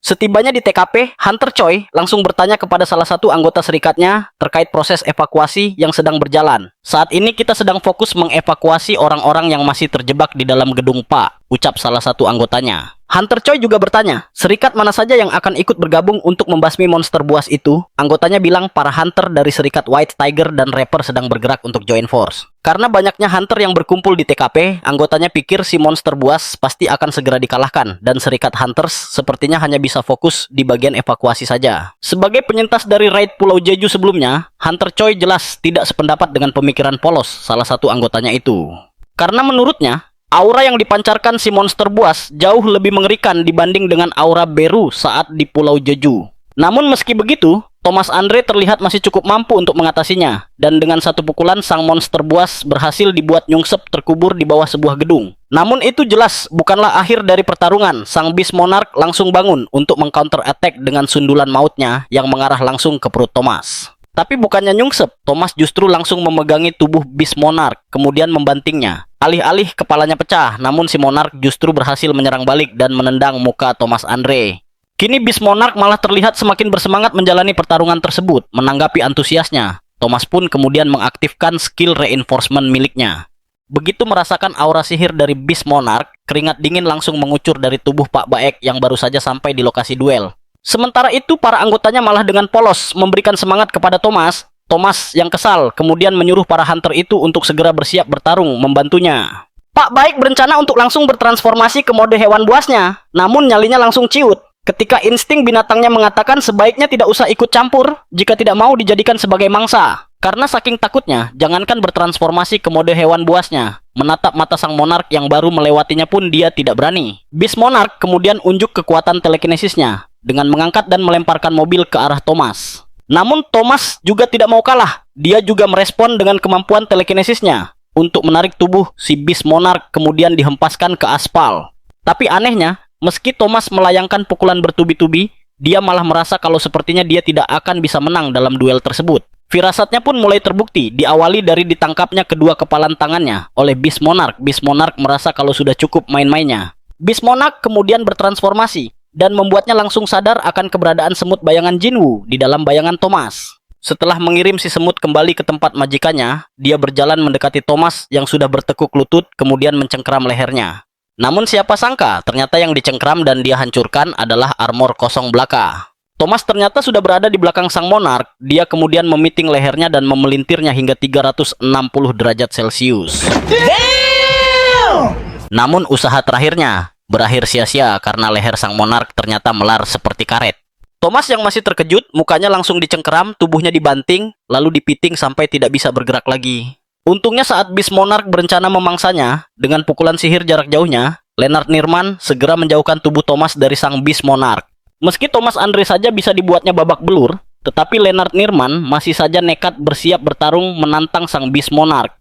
Setibanya di TKP, Hunter Choi langsung bertanya kepada salah satu anggota serikatnya terkait proses evakuasi yang sedang berjalan. Saat ini kita sedang fokus mengevakuasi orang-orang yang masih terjebak di dalam gedung Pak, ucap salah satu anggotanya. Hunter Choi juga bertanya, serikat mana saja yang akan ikut bergabung untuk membasmi monster buas itu? Anggotanya bilang para hunter dari serikat White Tiger dan Rapper sedang bergerak untuk join force. Karena banyaknya hunter yang berkumpul di TKP, anggotanya pikir si monster buas pasti akan segera dikalahkan dan serikat hunters sepertinya hanya bisa fokus di bagian evakuasi saja. Sebagai penyintas dari raid Pulau Jeju sebelumnya, Hunter Choi jelas tidak sependapat dengan pemikiran polos salah satu anggotanya itu. Karena menurutnya, aura yang dipancarkan si monster buas jauh lebih mengerikan dibanding dengan aura Beru saat di Pulau Jeju. Namun meski begitu, Thomas Andre terlihat masih cukup mampu untuk mengatasinya, dan dengan satu pukulan sang monster buas berhasil dibuat nyungsep terkubur di bawah sebuah gedung. Namun itu jelas bukanlah akhir dari pertarungan. Sang Beast Monarch langsung bangun untuk mengcounter attack dengan sundulan mautnya yang mengarah langsung ke perut Thomas. Tapi bukannya nyungsep, Thomas justru langsung memegangi tubuh Beast Monarch, kemudian membantingnya. Alih-alih kepalanya pecah, namun si Monarch justru berhasil menyerang balik dan menendang muka Thomas Andre. Kini Beast Monarch malah terlihat semakin bersemangat menjalani pertarungan tersebut. Menanggapi antusiasnya, Thomas pun kemudian mengaktifkan skill reinforcement miliknya. Begitu merasakan aura sihir dari Beast Monarch, keringat dingin langsung mengucur dari tubuh Pak Baek yang baru saja sampai di lokasi duel. Sementara itu, para anggotanya malah dengan polos memberikan semangat kepada Thomas. Thomas yang kesal kemudian menyuruh para hunter itu untuk segera bersiap bertarung membantunya. Pak Baek berencana untuk langsung bertransformasi ke mode hewan buasnya, namun nyalinya langsung ciut ketika insting binatangnya mengatakan sebaiknya tidak usah ikut campur jika tidak mau dijadikan sebagai mangsa. Karena saking takutnya, jangankan bertransformasi ke mode hewan buasnya, menatap mata sang monark yang baru melewatinya pun dia tidak berani. Beast Monarch kemudian unjuk kekuatan telekinesisnya dengan mengangkat dan melemparkan mobil ke arah Thomas. Namun Thomas juga tidak mau kalah. Dia juga merespon dengan kemampuan telekinesisnya untuk menarik tubuh si Beast Monarch kemudian dihempaskan ke aspal. Tapi anehnya, meski Thomas melayangkan pukulan bertubi-tubi, dia malah merasa kalau sepertinya dia tidak akan bisa menang dalam duel tersebut. Firasatnya pun mulai terbukti, diawali dari ditangkapnya kedua kepalan tangannya oleh Beast Monarch. Beast Monarch merasa kalau sudah cukup main-mainnya. Beast Monarch kemudian bertransformasi dan membuatnya langsung sadar akan keberadaan semut bayangan Jinwoo di dalam bayangan Thomas. Setelah mengirim si semut kembali ke tempat majikannya, dia berjalan mendekati Thomas yang sudah bertekuk lutut kemudian mencengkeram lehernya. Namun siapa sangka, ternyata yang dicengkeram dan dia hancurkan adalah armor kosong belaka. Thomas ternyata sudah berada di belakang sang monark. Dia kemudian memiting lehernya dan memelintirnya hingga 360 derajat Celcius. Namun usaha terakhirnya berakhir sia-sia karena leher sang monark ternyata melar seperti karet. Thomas yang masih terkejut, mukanya langsung dicengkeram, tubuhnya dibanting, lalu dipiting sampai tidak bisa bergerak lagi. Untungnya saat Beast Monarch berencana memangsanya, dengan pukulan sihir jarak jauhnya, Leonard Nirman segera menjauhkan tubuh Thomas dari sang Beast Monarch. Meski Thomas Andre saja bisa dibuatnya babak belur, tetapi Leonard Nirman masih saja nekat bersiap bertarung menantang sang Beast Monarch.